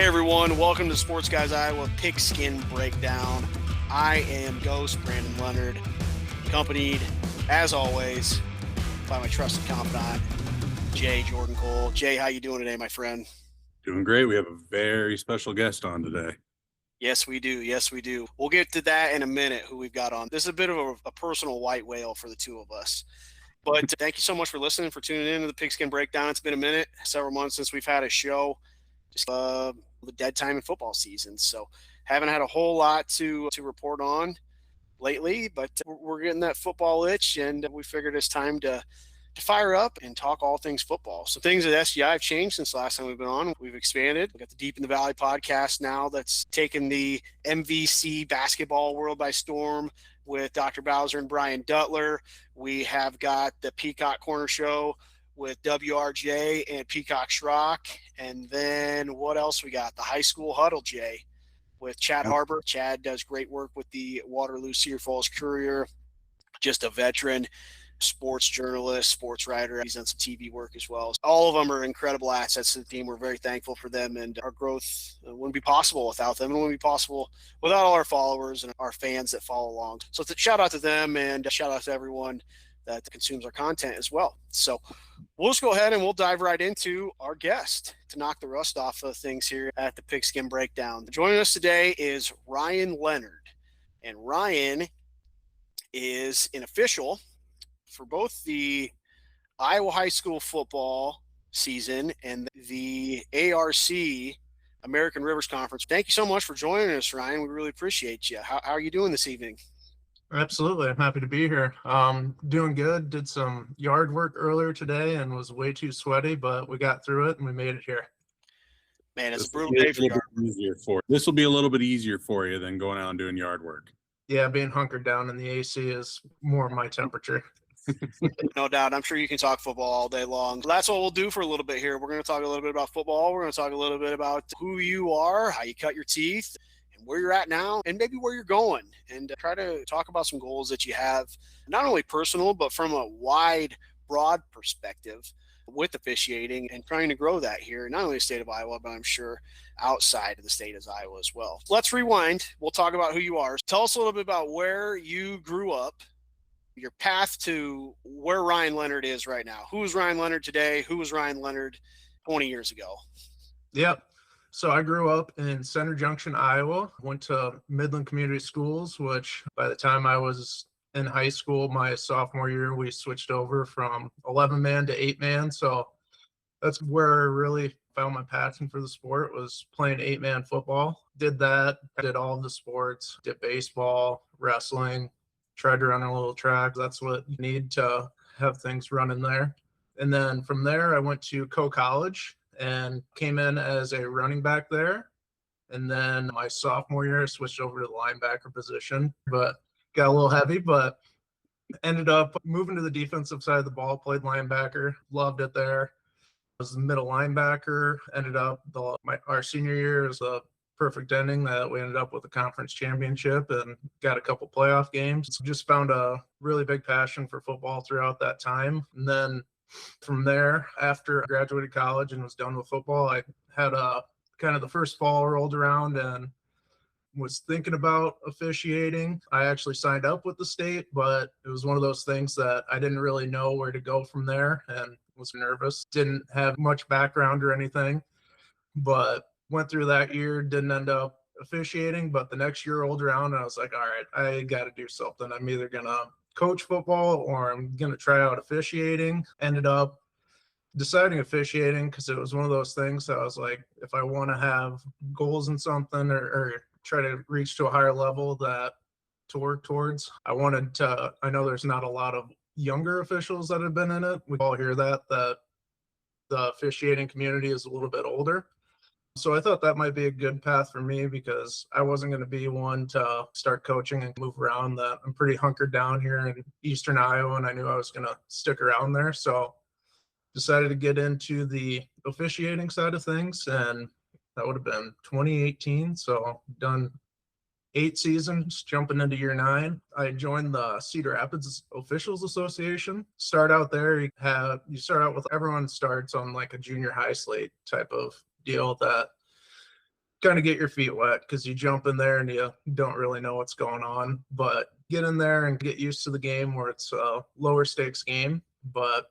Hey everyone, welcome to Sports Guys Iowa Pigskin Breakdown. I am Ghost Brandon Leonard, accompanied, as always, by my trusted confidant, Jay Jordan Cole. Jay, how you doing today, my friend? Doing great. We have a very special guest on today. Yes, we do. Yes, we do. We'll get to that in a minute, who we've got on. This is a bit of a personal white whale for the two of us. But thank you so much for listening, for tuning in to the Pigskin Breakdown. It's been a minute, several months since we've had a show. Just the dead time in football season. So haven't had a whole lot to report on lately, but we're getting that football itch, and we figured it's time to fire up and talk all things football. So things at SGI have changed since the last time we've been on. We've expanded. We've got the Deep in the Valley podcast now that's taken the MVC basketball world by storm with Dr. Bowser and Brian Duttler. We have got the Peacock Corner Show with WRJ and Peacock Schrock. And then what else we got? The High School Huddle, Jay, with Chad Harbor. Chad does great work with the Waterloo Cedar Falls Courier, just a veteran sports journalist, sports writer. He's done some TV work as well. All of them are incredible assets to the team. We're very thankful for them, and our growth wouldn't be possible without them. It wouldn't be possible without all our followers and our fans that follow along. So shout out to them, and shout out to everyone that consumes our content as well. So we'll just go ahead and we'll dive right into our guest to knock the rust off of things here at the Pigskin Breakdown. Joining us today is Ryan Leonard, and Ryan is an official for both the Iowa high school football season and the ARC American Rivers Conference. Thank you so much for joining us, Ryan. We really appreciate you. How are you doing this evening? Absolutely. I'm happy to be here. Doing good. Did some yard work earlier today and was way too sweaty, but we got through it and we made it here. Man, it's a brutal day for yard work. This will be a little bit easier for you than going out and doing yard work. Yeah, being hunkered down in the AC is more my temperature. No doubt. I'm sure you can talk football all day long. That's what we'll do for a little bit here. We're going to talk a little bit about football. We're going to talk a little bit about who you are, how you cut your teeth, and where you're at now, and maybe where you're going, and try to talk about some goals that you have, not only personal, but from a wide, broad perspective with officiating and trying to grow that here, not only the state of Iowa, but I'm sure outside of the state of Iowa as well. Let's rewind. We'll talk about who you are. Tell us a little bit about where you grew up, your path to where Ryan Leonard is right now. Who is Ryan Leonard today? Who was Ryan Leonard 20 years ago? Yep. So I grew up in Center Junction, Iowa, went to Midland Community Schools, which by the time I was in high school, my sophomore year, we switched over from 11-man to 8-man. So that's where I really found my passion for the sport, was playing 8-man football. Did that, did all of the sports, did baseball, wrestling, tried to run a little track. That's what you need to have things running there. And then from there, I went to College and came in as a running back there. And then my sophomore year, I switched over to the linebacker position, but got a little heavy, but ended up moving to the defensive side of the ball, played linebacker, loved it there. I was the middle linebacker, ended up our senior year is a perfect ending that we ended up with a conference championship and got a couple playoff games. Just found a really big passion for football throughout that time. And then from there, after I graduated college and was done with football, I had kind of the first fall rolled around and was thinking about officiating. I actually signed up with the state, but it was one of those things that I didn't really know where to go from there and was nervous. Didn't have much background or anything, but went through that year, didn't end up officiating, but the next year rolled around and I was like, all right, I got to do something. I'm either going to coach football or I'm going to try out officiating. Ended up deciding officiating because it was one of those things that I was like, if I want to have goals in something or try to reach to a higher level to work towards, I know there's not a lot of younger officials that have been in it. We all hear that the officiating community is a little bit older. So I thought that might be a good path for me because I wasn't going to be one to start coaching and move around. That I'm pretty hunkered down here in Eastern Iowa, and I knew I was going to stick around there. So decided to get into the officiating side of things, and that would have been 2018. So done 8 seasons, jumping into year 9. I joined the Cedar Rapids Officials Association. Start out there, you start out with, everyone starts on like a junior high slate type of deal that kind of get your feet wet because you jump in there and you don't really know what's going on. But get in there and get used to the game where it's a lower stakes game. But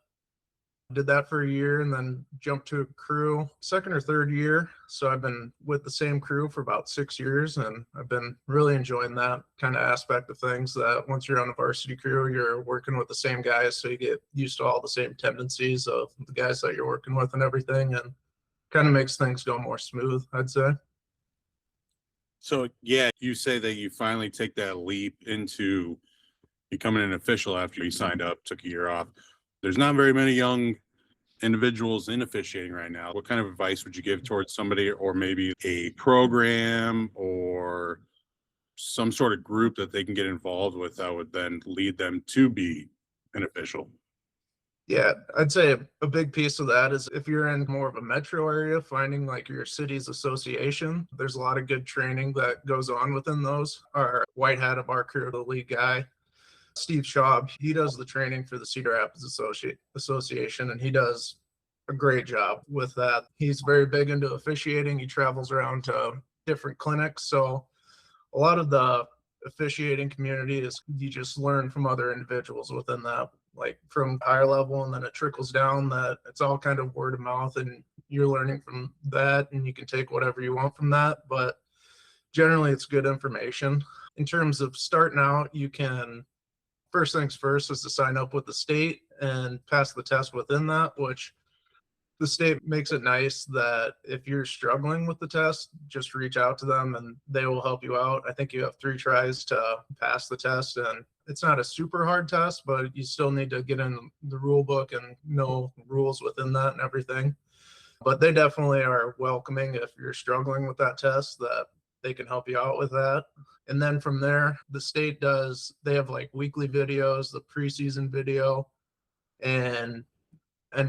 did that for a year and then jumped to a crew second or third year. So I've been with the same crew for about 6 years, and I've been really enjoying that kind of aspect of things, that once you're on a varsity crew, you're working with the same guys. So you get used to all the same tendencies of the guys that you're working with and everything, and kind of makes things go more smooth, I'd say. So yeah, you say that you finally take that leap into becoming an official after you signed up, took a year off. There's not very many young individuals in officiating right now. What kind of advice would you give towards somebody, or maybe a program or some sort of group that they can get involved with that would then lead them to be an official? Yeah, I'd say a big piece of that is if you're in more of a metro area, finding like your city's association. There's a lot of good training that goes on within those. Our white hat of our crew, the lead guy, Steve Schaub, he does the training for the Cedar Rapids Association, and he does a great job with that. He's very big into officiating. He travels around to different clinics. So a lot of the officiating community is you just learn from other individuals within that, like from higher level, and then it trickles down that it's all kind of word of mouth, and you're learning from that, and you can take whatever you want from that. But generally, it's good information. In terms of starting out, you can, first things first is to sign up with the state and pass the test within that, which the state makes it nice that if you're struggling with the test, just reach out to them and they will help you out. I think you have 3 tries to pass the test, and it's not a super hard test, but you still need to get in the rule book and know rules within that and everything. But they definitely are welcoming if you're struggling with that test, that they can help you out with that. And then from there, the state they have like weekly videos, the preseason video, and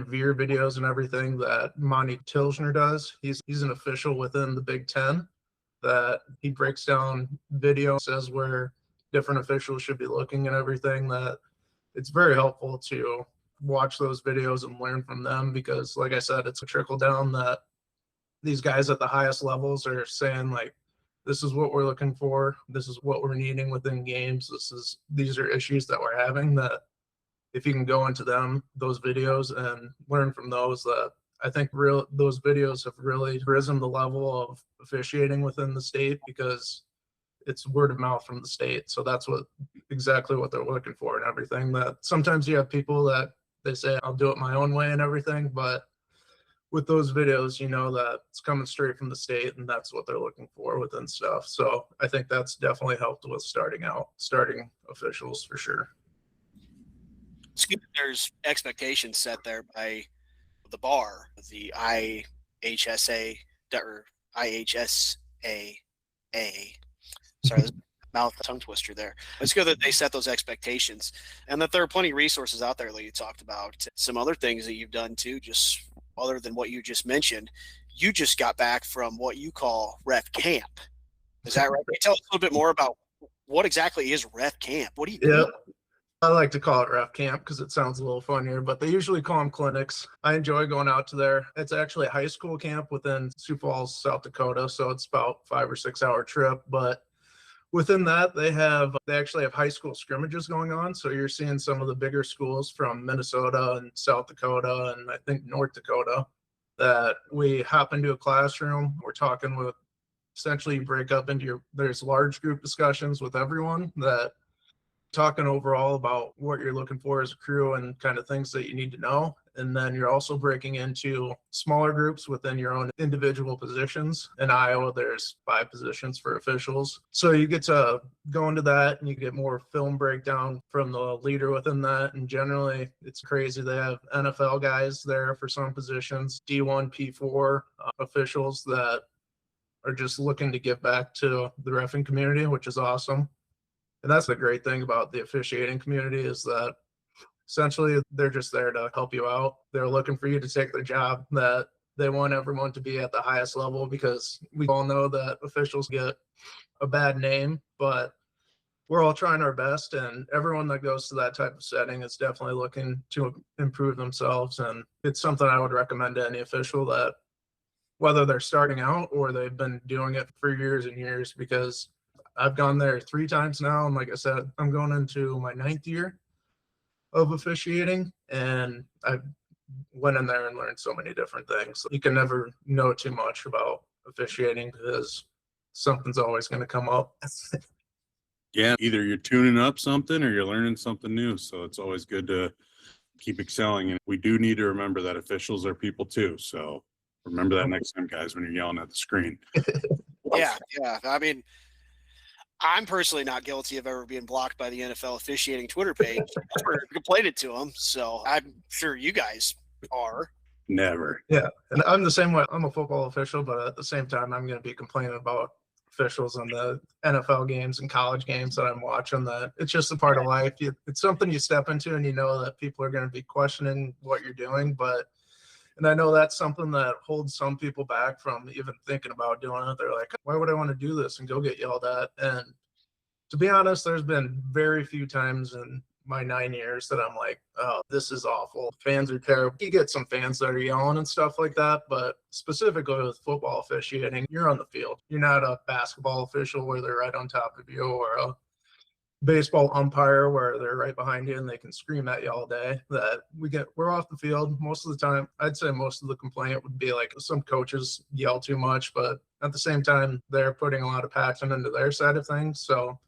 veer videos and everything that Monty Tilshner does. He's an official within the Big Ten, that he breaks down video, says where different officials should be looking and everything. That it's very helpful to watch those videos and learn from them, because like I said, it's a trickle down that these guys at the highest levels are saying, like, this is what we're looking for, this is what we're needing within games, these are issues that we're having, that if you can go into those videos and learn from those, that I think those videos have really risen the level of officiating within the state, because it's word of mouth from the state. So that's exactly what they're looking for and everything. That sometimes you have people that they say, I'll do it my own way and everything, but with those videos, you know that it's coming straight from the state, and that's what they're looking for within stuff. So I think that's definitely helped with starting officials for sure. It's good that there's expectations set there by the bar, the IAHSAA or IAHSAA. Sorry, mouth tongue twister there. It's good that they set those expectations, and that there are plenty of resources out there that you talked about. Some other things that you've done too, just other than what you just mentioned. You just got back from what you call ref camp. Is that right? Can you tell us a little bit more about what exactly is ref camp? What do you do? Yeah. I like to call it ref camp because it sounds a little funnier, but they usually call them clinics. I enjoy going out to there. It's actually a high school camp within Sioux Falls, South Dakota. So it's about 5 or 6 hour trip. But within that, they actually have high school scrimmages going on. So you're seeing some of the bigger schools from Minnesota and South Dakota and I think North Dakota, that we hop into a classroom. We're talking with, essentially you break up into there's large group discussions with everyone, that talking overall about what you're looking for as a crew and kind of things that you need to know. And then you're also breaking into smaller groups within your own individual positions. In Iowa, there's 5 positions for officials. So you get to go into that and you get more film breakdown from the leader within that. And generally, it's crazy. They have NFL guys there for some positions, D1, P4 officials that are just looking to give back to the reffing community, which is awesome. And that's the great thing about the officiating community, is that essentially they're just there to help you out. They're looking for you to take their job, that they want everyone to be at the highest level, because we all know that officials get a bad name, but we're all trying our best, and everyone that goes to that type of setting is definitely looking to improve themselves. And it's something I would recommend to any official that whether they're starting out or they've been doing it for years and years, because I've gone there 3 times now. And like I said, I'm going into my 9th year of officiating, and I went in there and learned so many different things. You can never know too much about officiating because something's always going to come up. Yeah, either you're tuning up something or you're learning something new. So it's always good to keep excelling. And we do need to remember that officials are people too. So remember that next time, guys, when you're yelling at the screen. Yeah. I mean, I'm personally not guilty of ever being blocked by the NFL officiating Twitter page. Never complained it to them. So I'm sure you guys are. Never. Yeah, and I'm the same way. I'm a football official, but at the same time, I'm going to be complaining about officials on the NFL games and college games that I'm watching. That it's just a part of life. It's something you step into, and you know that people are going to be questioning what you're doing. And I know that's something that holds some people back from even thinking about doing it. They're like, why would I want to do this and go get yelled at? And to be honest, there's been very few times in my 9 years that I'm like, oh, this is awful. Fans are terrible. You get some fans that are yelling and stuff like that, but specifically with football officiating, you're on the field. You're not a basketball official where they're right on top of you, or a baseball umpire where they're right behind you and they can scream at you all day. We're off the field most of the time. I'd say most of the complaint would be like some coaches yell too much, but at the same time, they're putting a lot of passion into their side of things. So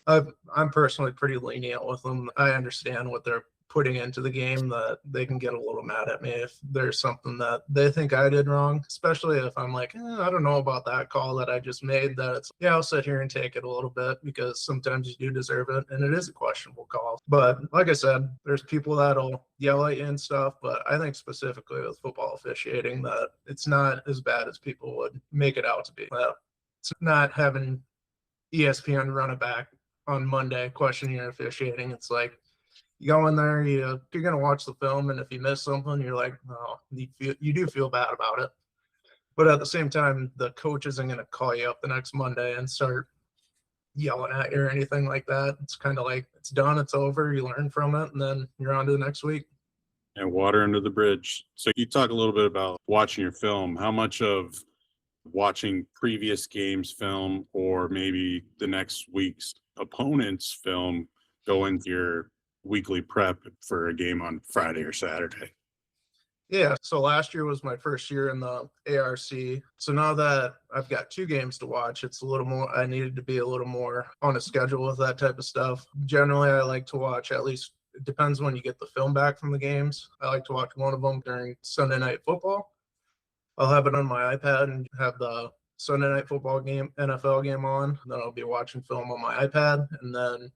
I'm personally pretty lenient with them. I understand what they're putting into the game, that they can get a little mad at me if there's something that they think I did wrong, especially if I'm like, I don't know about that call that I just made. I'll sit here and take it a little bit because sometimes you do deserve it and it is a questionable call. But like I said, there's people that'll yell at you and stuff, but I think specifically with football officiating that it's not as bad as people would make it out to be. It's not having ESPN run it back on Monday questioning your officiating. It's like, you go in there, you're going to watch the film, and if you miss something, you're like, oh, you do feel bad about it. But at the same time, the coach isn't going to call you up the next Monday and start yelling at you or anything like that. It's kind of like, it's done, it's over, you learn from it, and then you're on to the next week. And water under the bridge. So you talk a little bit about watching your film. How much of watching previous games film or maybe the next week's opponent's film go into your weekly prep for a game on Friday or Saturday? Yeah, so last year was my first year in the ARC. So now that I've got 2 games to watch, it's a little more, I needed to be a little more on a schedule with that type of stuff. Generally, I like to watch at least, it depends when you get the film back from the games. I like to watch one of them during Sunday Night Football. I'll have it on my iPad and have the Sunday Night Football game, NFL game on. Then I'll be watching film on my iPad. And then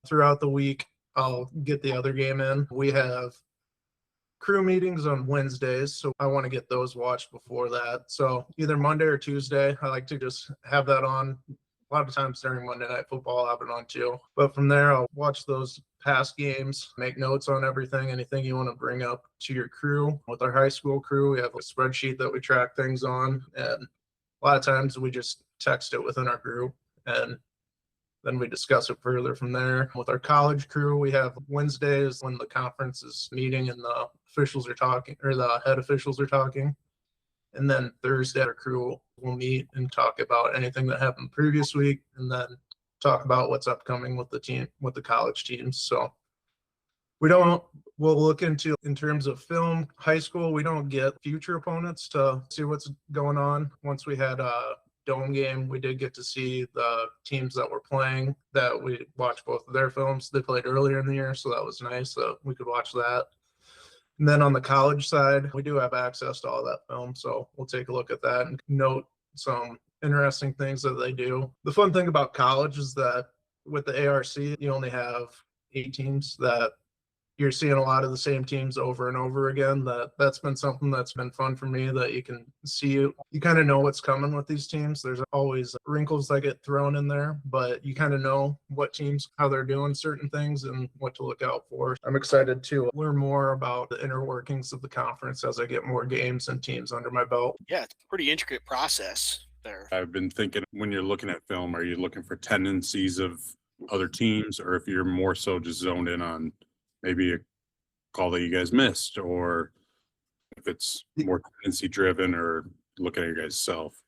throughout the week, I'll get the other game in. We have crew meetings on Wednesdays, so I want to get those watched before that. So either Monday or Tuesday, I like to just have that on. A lot of times during Monday Night Football, I'll have it on too. But from there, I'll watch those past games, make notes on everything, anything you want to bring up to your crew. With our high school crew, we have a spreadsheet that we track things on. And a lot of times we just text it within our group, and then we discuss it further from there. With our college crew, we have Wednesdays when the conference is meeting and the officials are talking, or the head officials are talking. And then Thursday, our crew will meet and talk about anything that happened previous week, and then talk about what's upcoming with the team, with the college teams. So we'll look into, in terms of film, high school, we don't get future opponents to see what's going on. Once we had a dome game, we did get to see the teams that were playing, that we watched both of their films. They played earlier in the year, so that was nice that we could watch that. And then on the college side, we do have access to all that film, so we'll take a look at that and note some interesting things that they do. The fun thing about college is that with the ARC, you only have 8 teams, that you're seeing a lot of the same teams over and over again. That's been something that's been fun for me, that you can see, you kind of know what's coming with these teams. There's always wrinkles that get thrown in there, but you kind of know what teams, how they're doing certain things and what to look out for. I'm excited to learn more about the inner workings of the conference as I get more games and teams under my belt. Yeah, it's a pretty intricate process there. I've been thinking, when you're looking at film, are you looking for tendencies of other teams, or if you're more so just zoned in on maybe a call that you guys missed, or if it's more tendency driven, or looking at your guys' self?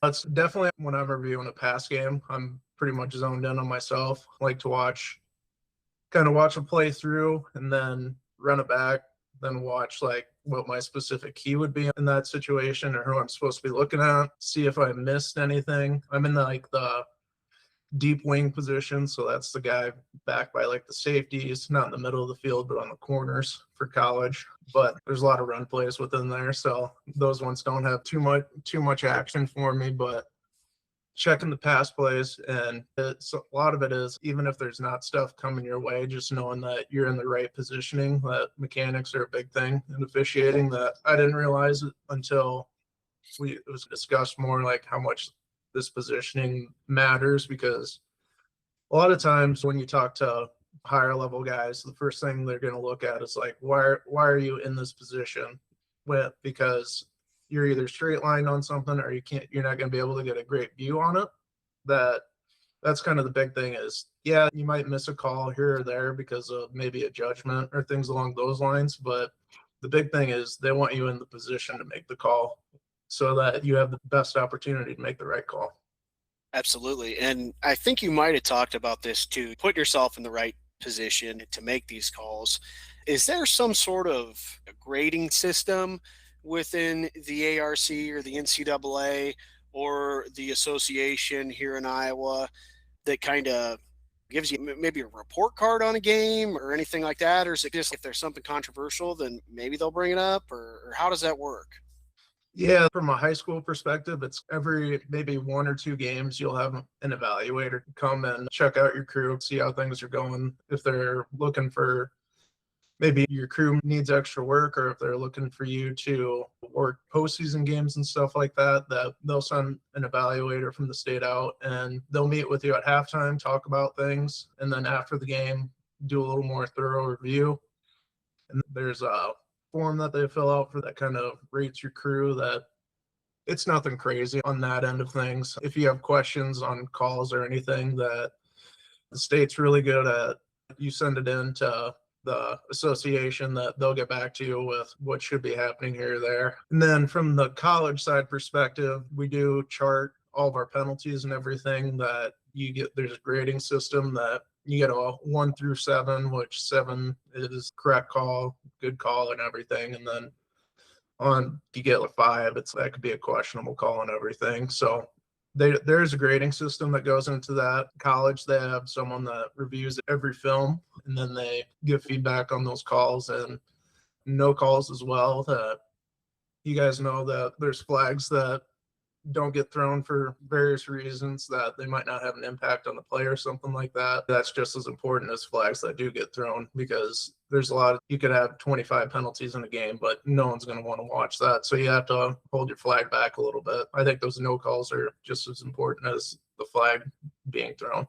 That's definitely when I'm reviewing a pass game, I'm pretty much zoned in on myself. I like to kind of watch a play through and then run it back, then watch like what my specific key would be in that situation or who I'm supposed to be looking at, see if I missed anything. I'm in the deep wing position, so that's the guy back by like the safeties, not in the middle of the field, but on the corners for college. But there's a lot of run plays within there, so those ones don't have too much action for me. But checking the pass plays, and a lot of it is, even if there's not stuff coming your way, just knowing that you're in the right positioning. That mechanics are a big thing in officiating that I didn't realize until it was discussed more, like how much this positioning matters, because a lot of times when you talk to higher level guys, the first thing they're going to look at is like, why are you in this position? Because you're either straight lined on something or you're not going to be able to get a great view on it. That's kind of the big thing is, yeah, you might miss a call here or there because of maybe a judgment or things along those lines. But the big thing is they want you in the position to make the call so that you have the best opportunity to make the right call. Absolutely. And I think you might have talked about this too. Put yourself in the right position to make these calls. Is there some sort of grading system within the ARC or the NCAA or the association here in Iowa that kind of gives you maybe a report card on a game or anything like that? Or is it just if there's something controversial, then maybe they'll bring it up? Or how does that work? Yeah, from a high school perspective, it's every maybe 1 or 2 games, you'll have an evaluator come and check out your crew, see how things are going. If they're looking for maybe your crew needs extra work, or if they're looking for you to work postseason games and stuff like that, that they'll send an evaluator from the state out and they'll meet with you at halftime, talk about things, and then after the game, do a little more thorough review. And there's a form that they fill out for that kind of rates your crew. That it's nothing crazy on that end of things. If you have questions on calls or anything, that the state's really good at, you send it in to the association, that they'll get back to you with what should be happening here or there. And then from the college side perspective, we do chart all of our penalties and everything that you get. There's a grading system that you get a 1 through 7, which 7 is correct call, good call and everything. And then you get a 5, that could be a questionable call and everything. So there's a grading system that goes into that. College, they have someone that reviews every film, and then they give feedback on those calls and no calls as well. That you guys know that there's flags that don't get thrown for various reasons, that they might not have an impact on the play or something like that. That's just as important as flags that do get thrown, because there's you could have 25 penalties in a game, but no one's going to want to watch that. So you have to hold your flag back a little bit. I think those no calls are just as important as the flag being thrown.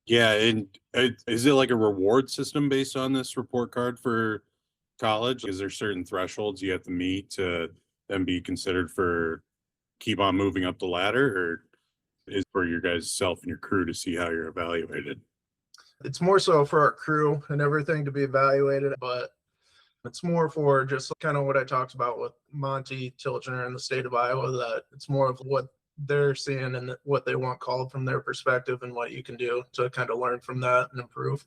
Yeah. And is it like a reward system based on this report card for college? Is there certain thresholds you have to meet to then be considered for keep on moving up the ladder, or is for your guys' self and your crew to see how you're evaluated? It's more so for our crew and everything to be evaluated, but it's more for just kind of what I talked about with Monty Tilgener in the state of Iowa, that it's more of what they're seeing and what they want called from their perspective and what you can do to kind of learn from that and improve.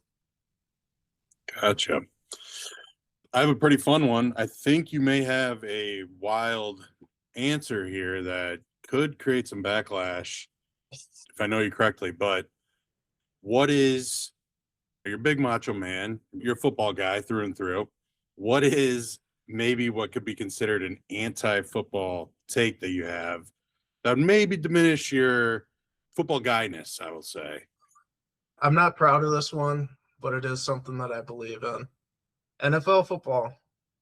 Gotcha. I have a pretty fun one. I think you may have a wild answer here that could create some backlash, if I know you correctly, but you're a big macho man, you're a football guy through and through. What is maybe what could be considered an anti-football take that you have that maybe diminish your football guyness, I will say? I'm not proud of this one, but it is something that I believe in. NFL football,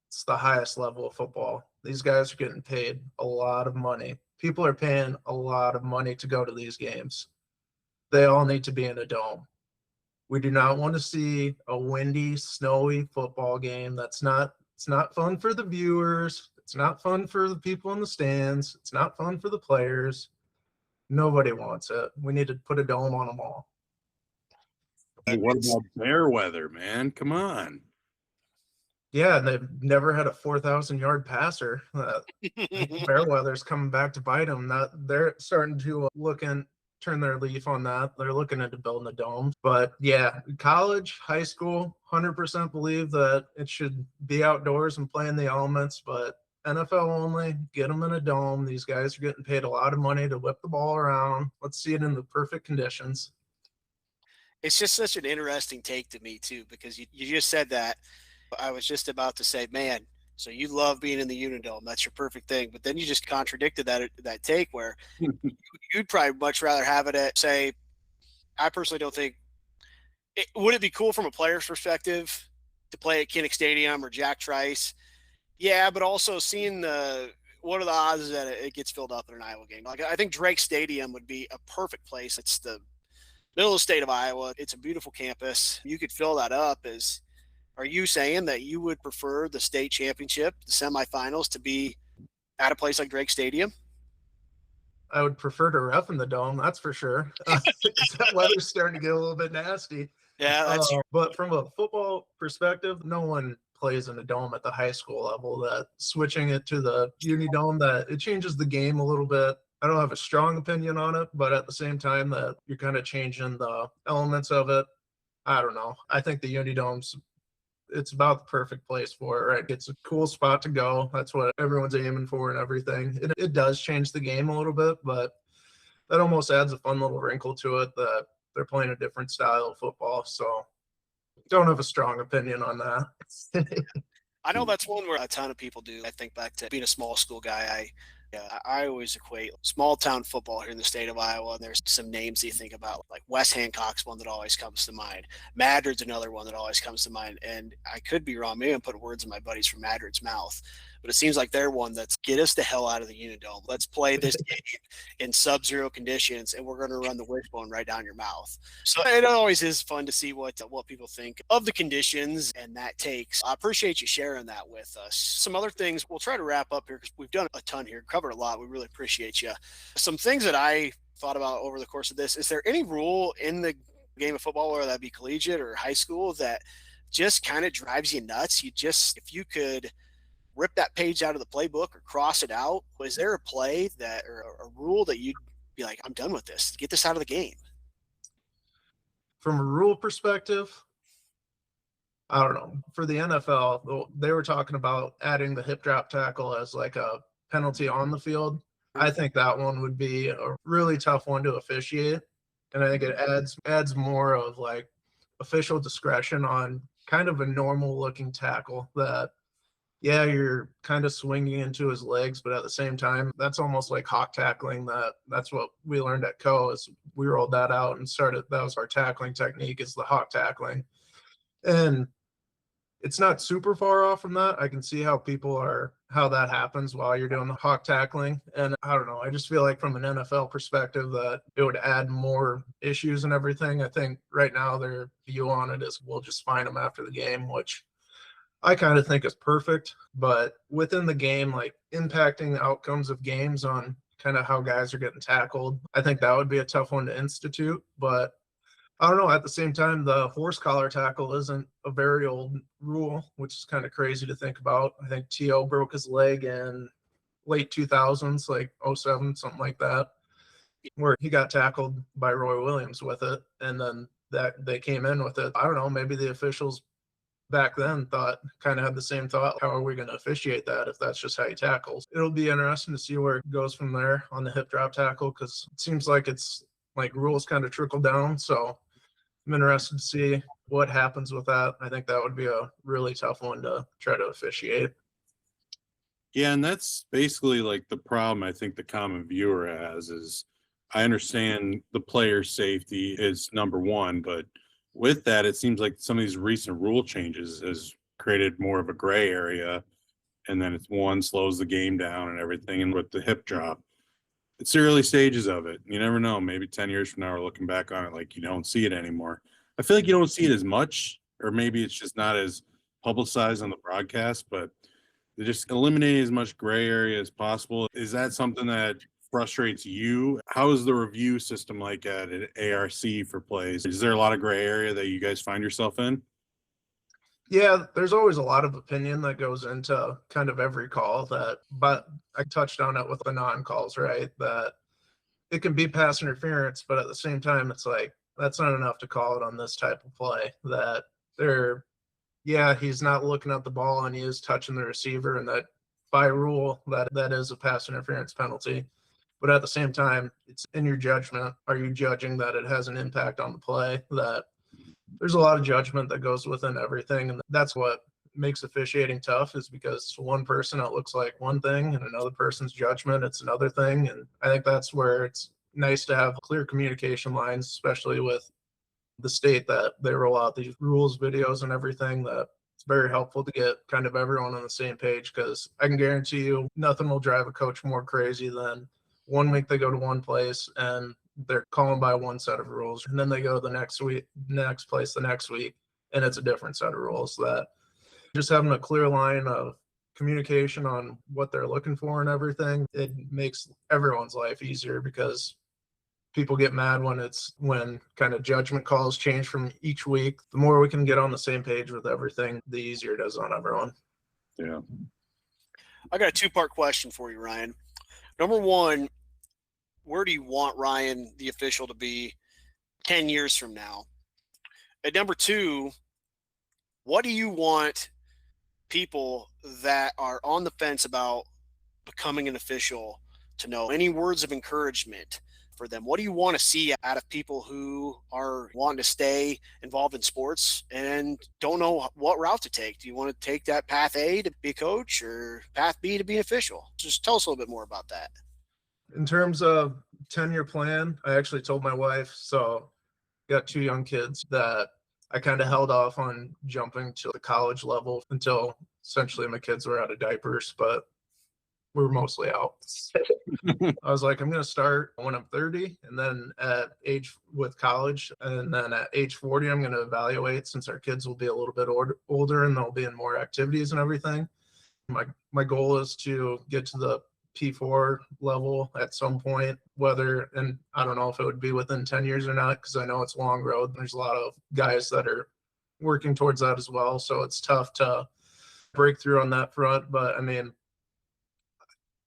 it's the highest level of football. These guys are getting paid a lot of money. People are paying a lot of money to go to these games. They all need to be in a dome. We do not want to see a windy, snowy football game. It's not fun for the viewers. It's not fun for the people in the stands. It's not fun for the players. Nobody wants it. We need to put a dome on them all. Hey, what about bear weather, man? Come on. Yeah, and they've never had a 4,000-yard passer. Fairweather's coming back to bite them. That they're starting to turn their leaf on that. They're looking into building a dome. But yeah, college, high school, 100% believe that it should be outdoors and play in the elements. But NFL only, get them in a dome. These guys are getting paid a lot of money to whip the ball around. Let's see it in the perfect conditions. It's just such an interesting take to me too, because you just said that. I was just about to say, man, so you love being in the Unidome. That's your perfect thing. But then you just contradicted that take where you'd probably much rather have it at, say, I personally don't think would it be cool from a player's perspective to play at Kinnick Stadium or Jack Trice? Yeah, but also seeing what are the odds that it gets filled up in an Iowa game? Like I think Drake Stadium would be a perfect place. It's the middle of the state of Iowa. It's a beautiful campus. You could fill that up. Are you saying that you would prefer the state championship, the semifinals, to be at a place like Drake Stadium? I would prefer to ref in the dome, that's for sure. That weather's starting to get a little bit nasty. Yeah, that's But from a football perspective, no one plays in a dome at the high school level. That switching it to the uni dome, that it changes the game a little bit. I don't have a strong opinion on it, but at the same time that you're kind of changing the elements of it. I don't know. I think the uni dome's it's about the perfect place for it, right? It's a cool spot to go. That's what everyone's aiming for and everything. It does change the game a little bit, but that almost adds a fun little wrinkle to it that they're playing a different style of football. So don't have a strong opinion on that. I know that's one where a ton of people do. I think back to being a small school guy. I always equate small town football here in the state of Iowa. And there's some names you think about, like West Hancock's one that always comes to mind. Madrid's another one that always comes to mind. And I could be wrong. Maybe I'm putting words in my buddies from Madrid's mouth. But it seems like they're one that's get us the hell out of the Unidome. Let's play this game in sub-zero conditions, and we're going to run the wishbone right down your mouth. So it always is fun to see what people think of the conditions and that takes. I appreciate you sharing that with us. Some other things we'll try to wrap up here because we've done a ton here, covered a lot. We really appreciate you. Some things that I thought about over the course of this: is there any rule in the game of football, whether that be collegiate or high school, that just kind of drives you nuts? If you could rip that page out of the playbook or cross it out, was there a play that or a rule that you'd be like, I'm done with this, get this out of the game? From a rule perspective, I don't know. For the NFL, they were talking about adding the hip drop tackle as like a penalty on the field. I think that one would be a really tough one to officiate. And I think it adds more of like official discretion on kind of a normal looking tackle that, yeah, you're kind of swinging into his legs, but at the same time, that's almost like hawk tackling. That's what we learned at Co. Is we rolled that out and that was our tackling technique, is the hawk tackling. And it's not super far off from that. I can see how that happens while you're doing the hawk tackling. And I don't know, I just feel like from an NFL perspective that it would add more issues and everything. I think right now their view on it is we'll just fine them after the game, which I kind of think is perfect, but within the game, like impacting the outcomes of games on kind of how guys are getting tackled, I think that would be a tough one to institute. But I don't know. At the same time, the horse collar tackle isn't a very old rule, which is kind of crazy to think about. I think T.O. broke his leg in late 2000s, like 07, something like that, where he got tackled by Roy Williams with it. And then that they came in with it. I don't know. Maybe the officials back then kind of had the same thought. How are we going to officiate that if that's just how he tackles? It'll be interesting to see where it goes from there on the hip drop tackle, because it seems like it's like rules kind of trickle down. So I'm interested to see what happens with that. I think that would be a really tough one to try to officiate. Yeah, and that's basically like the problem I think the common viewer has is I understand the player safety is number one, but with that, it seems like some of these recent rule changes has created more of a gray area, and then it's one slows the game down and everything. And with the hip drop, it's the early stages of it. You never know. Maybe 10 years from now, we're looking back on it like you don't see it anymore. I feel like you don't see it as much, or maybe it's just not as publicized on the broadcast, but they just eliminate as much gray area as possible. Is that something that frustrates you? How is the review system like at ARC for plays? Is there a lot of gray area that you guys find yourself in? Yeah, there's always a lot of opinion that goes into kind of every call but I touched on it with the non-calls, right? That it can be pass interference, but at the same time, it's like, that's not enough to call it on this type of play. That they're, yeah, he's not looking at the ball and he is touching the receiver, and that by rule, that is a pass interference penalty. But at the same time, it's in your judgment. Are you judging that it has an impact on the play? That there's a lot of judgment that goes within everything. And that's what makes officiating tough, is because to one person, it looks like one thing, and another person's judgment, it's another thing. And I think that's where it's nice to have clear communication lines, especially with the state, that they roll out these rules videos and everything. That it's very helpful to get kind of everyone on the same page, because I can guarantee you nothing will drive a coach more crazy than one week they go to one place and they're calling by one set of rules, and then they go to the next place the next week, and it's a different set of rules. That just having a clear line of communication on what they're looking for and everything, it makes everyone's life easier, because people get mad when kind of judgment calls change from each week. The more we can get on the same page with everything, the easier it is on everyone. Yeah. I got a two-part question for you, Ryan. Number one, where do you want Ryan, the official, to be 10 years from now? And number two, what do you want people that are on the fence about becoming an official to know? Any words of encouragement for them? What do you want to see out of people who are wanting to stay involved in sports and don't know what route to take? Do you want to take that path A to be a coach, or path B to be an official? Just tell us a little bit more about that. In terms of 10-year plan, I actually told my wife, so got two young kids, that I kind of held off on jumping to the college level until essentially my kids were out of diapers, but we were mostly out. I was like, I'm going to start when I'm 30, and then at age with college. And then at age 40, I'm going to evaluate, since our kids will be a little bit older and they'll be in more activities and everything. My goal is to get to the P4 level at some point, and I don't know if it would be within 10 years or not, because I know it's a long road. There's a lot of guys that are working towards that as well. So it's tough to break through on that front. But I mean,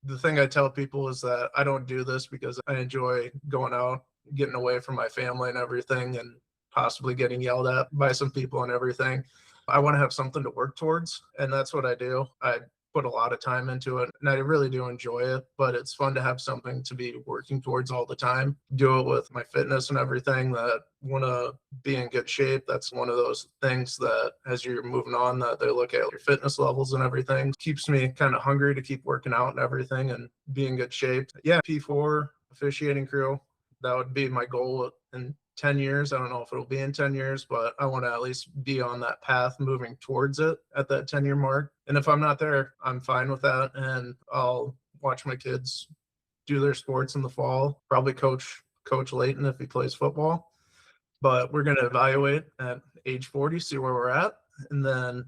the thing I tell people is that I don't do this because I enjoy going out, getting away from my family and everything, and possibly getting yelled at by some people and everything. I want to have something to work towards, and that's what I do. I put a lot of time into it, and I really do enjoy it, but it's fun to have something to be working towards all the time. Do it with my fitness and everything, that want to be in good shape. That's one of those things that as you're moving on, that they look at your fitness levels and everything. Keeps me kind of hungry to keep working out and everything and be in good shape. Yeah, P4 officiating crew, that would be my goal in 10 years. I don't know if it'll be in 10 years, but I want to at least be on that path moving towards it at that 10-year mark. And if I'm not there, I'm fine with that. And I'll watch my kids do their sports in the fall, probably coach Leighton if he plays football. But we're going to evaluate at age 40, see where we're at, and then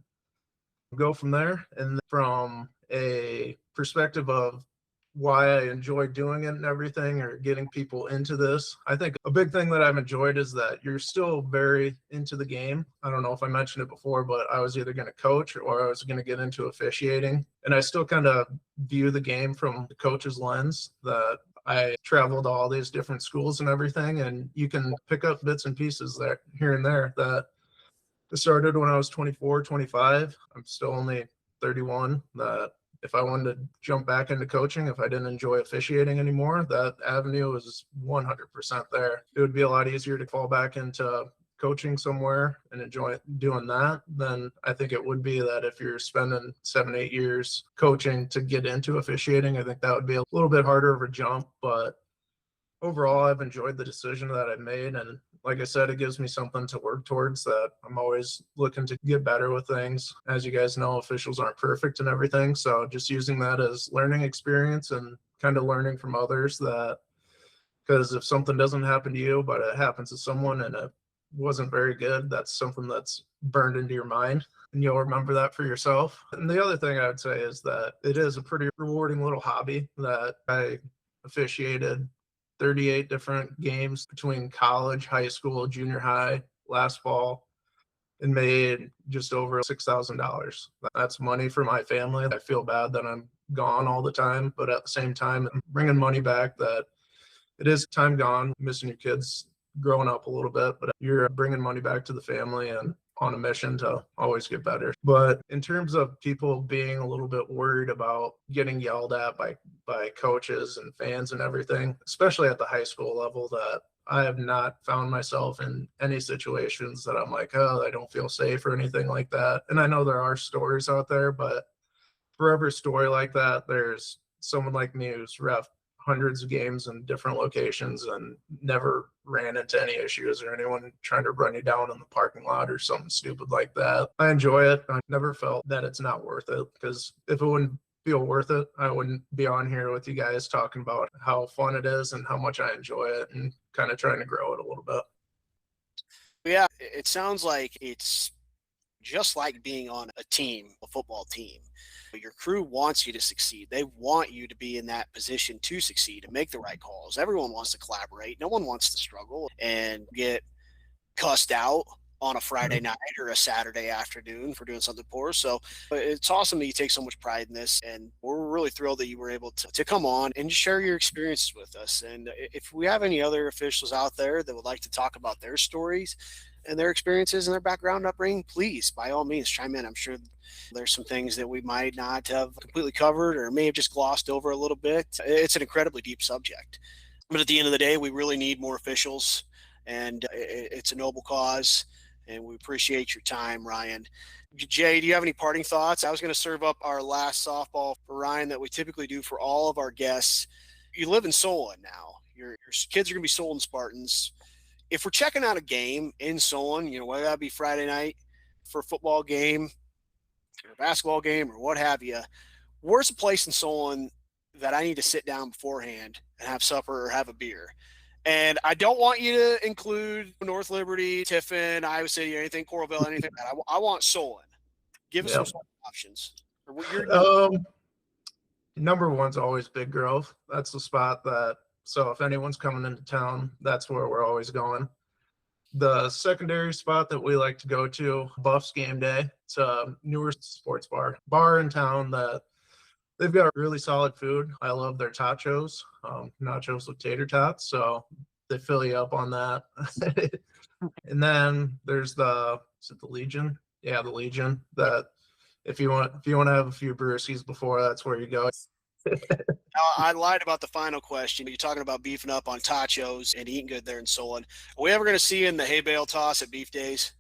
go from there. And from a perspective of why I enjoy doing it and everything, or getting people into this, I think a big thing that I've enjoyed is that you're still very into the game. I don't know if I mentioned it before, but I was either going to coach or I was going to get into officiating. And I still kind of view the game from the coach's lens, that I traveled to all these different schools and everything, and you can pick up bits and pieces there, here and there, that I started when I was 24, 25. I'm still only 31. That if I wanted to jump back into coaching, if I didn't enjoy officiating anymore, that avenue is 100% there. It would be a lot easier to fall back into coaching somewhere and enjoy doing that than I think it would be that if you're spending 7-8 years coaching to get into officiating. I think that would be a little bit harder of a jump, but overall, I've enjoyed the decision that I made. And like I said, it gives me something to work towards, that I'm always looking to get better with things. As you guys know, officials aren't perfect and everything. So just using that as learning experience and kind of learning from others, that because if something doesn't happen to you, but it happens to someone and it wasn't very good, that's something that's burned into your mind, and you'll remember that for yourself. And the other thing I would say is that it is a pretty rewarding little hobby. That I officiated 38 different games between college, high school, junior high, last fall. and made just over $6,000. That's money for my family. I feel bad that I'm gone all the time, but at the same time, I'm bringing money back that it is time gone, missing your kids growing up a little bit, but you're bringing money back to the family and on a mission to always get better. But in terms of people being a little bit worried about getting yelled at by coaches and fans and everything, especially at the high school level, that I have not found myself in any situations that I'm like, oh, I don't feel safe or anything like that. And I know there are stories out there, but for every story like that, there's someone like me who's ref hundreds of games in different locations and never ran into any issues or anyone trying to run you down in the parking lot or something stupid like that. I enjoy it. I never felt that it's not worth it, because if it wouldn't feel worth it, I wouldn't be on here with you guys talking about how fun it is and how much I enjoy it and kind of trying to grow it a little bit. Yeah, it sounds like it's just like being on a team, a football team. Your crew wants you to succeed. They want you to be in that position to succeed and make the right calls. Everyone wants to collaborate. No one wants to struggle and get cussed out on a Friday night or a Saturday afternoon for doing something poor. So it's awesome that you take so much pride in this. And we're really thrilled that you were able to come on and share your experiences with us. And if we have any other officials out there that would like to talk about their stories and their experiences and their background upbringing, please, by all means, chime in. I'm sure there's some things that we might not have completely covered or may have just glossed over a little bit. It's an incredibly deep subject. But at the end of the day, we really need more officials, and it's a noble cause, and we appreciate your time, Ryan. Jay, do you have any parting thoughts? I was going to serve up our last softball for Ryan that we typically do for all of our guests. You live in Solon now. Your kids are going to be Solon Spartans. If we're checking out a game in Solon, whether that be Friday night for a football game or a basketball game or what have you, where's a place in Solon that I need to sit down beforehand and have supper or have a beer? And I don't want you to include North Liberty, Tiffin, Iowa City, anything, Coralville, anything like that. I want Solon. Give us some options. Or what you're Number one's always Big Grove. That's the spot so if anyone's coming into town, that's where we're always going. The secondary spot that we like to go to, Buffs Game Day. It's a newer sports bar in town that they've got really solid food. I love their tachos, nachos with tater tots. So they fill you up on that. And then there's the Legion? Yeah, the Legion. That if you want to have a few brewskis before, that's where you go. I lied about the final question. You're talking about beefing up on tachos and eating good there in Solon. Are we ever going to see you in the hay bale toss at Beef Days?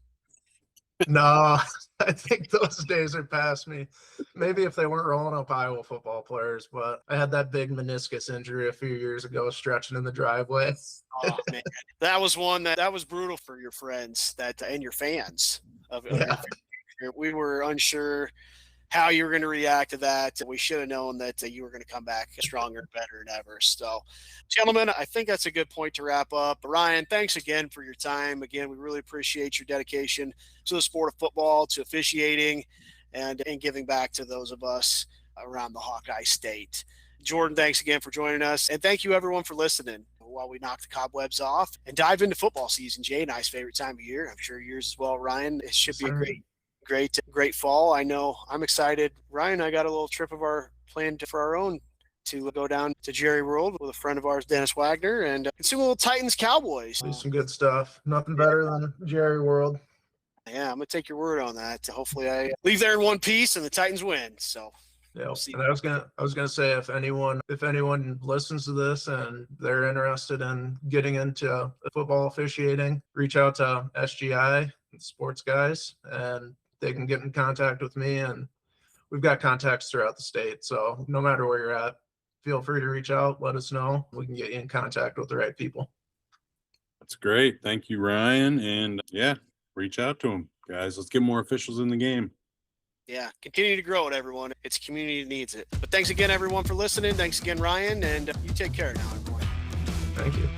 No, I think those days are past me. Maybe if they weren't rolling up Iowa football players, but I had that big meniscus injury a few years ago stretching in the driveway. Oh, man. That was one that was brutal for your friends and your fans. We were unsure how you were going to react to that. We should have known that you were going to come back stronger, better than ever. So, gentlemen, I think that's a good point to wrap up. Ryan, thanks again for your time. Again, we really appreciate your dedication to the sport of football, to officiating, and giving back to those of us around the Hawkeye State. Jordan, thanks again for joining us. And thank you, everyone, for listening while we knock the cobwebs off and dive into football season. Jay and I's favorite time of year. I'm sure yours as well, Ryan. It should be a great fall. I know I'm excited. Ryan, I got a little trip of our planned for our own to go down to Jerry World with a friend of ours, Dennis Wagner, and consume a little Titans Cowboys. Do some good stuff. Nothing better than Jerry World. Yeah, I'm gonna take your word on that. Hopefully I leave there in one piece and the Titans win. So yeah, and I was gonna say if anyone listens to this and they're interested in getting into football officiating, reach out to SGI Sports Guys and they can get in contact with me, and we've got contacts throughout the state. So no matter where you're at, feel free to reach out, let us know. We can get you in contact with the right people. That's great. Thank you, Ryan. And reach out to them, guys. Let's get more officials in the game. Yeah, continue to grow it, everyone. It's community that needs it. But thanks again, everyone, for listening. Thanks again, Ryan, and you take care now, everyone. Thank you.